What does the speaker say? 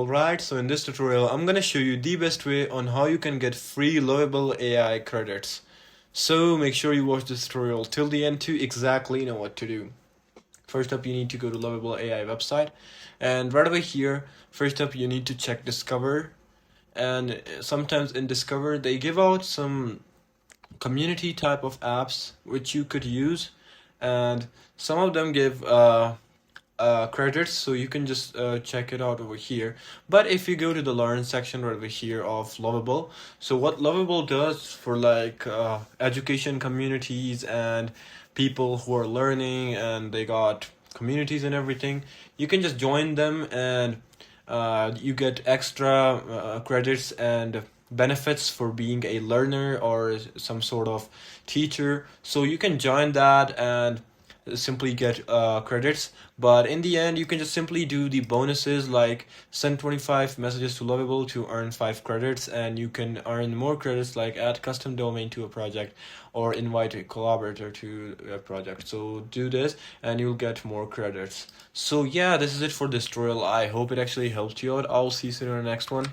Alright, so in this tutorial, I'm gonna show you the best way on how you can get free Lovable AI credits. So make sure you watch this tutorial till the end to exactly know what to do. First up, you need to go to Lovable AI website, and right over here, first up, you need to check Discover. And sometimes in Discover, they give out some community type of apps which you could use, and some of them give credits, so you can just check it out over here. But if you go to the learn section right over here of Lovable, so what Lovable does for like education communities and people who are learning and they got communities and everything, you can just join them, and you get extra credits and benefits for being a learner or some sort of teacher. So you can join that and simply get credits, but in the end you can just simply do the bonuses like send 25 messages to Lovable to earn 5 credits, and you can earn more credits like add custom domain to a project or invite a collaborator to a project. So do this and you'll get more credits. So yeah, this is it for this tutorial. I hope it actually helped you out. I'll see you soon in the next one.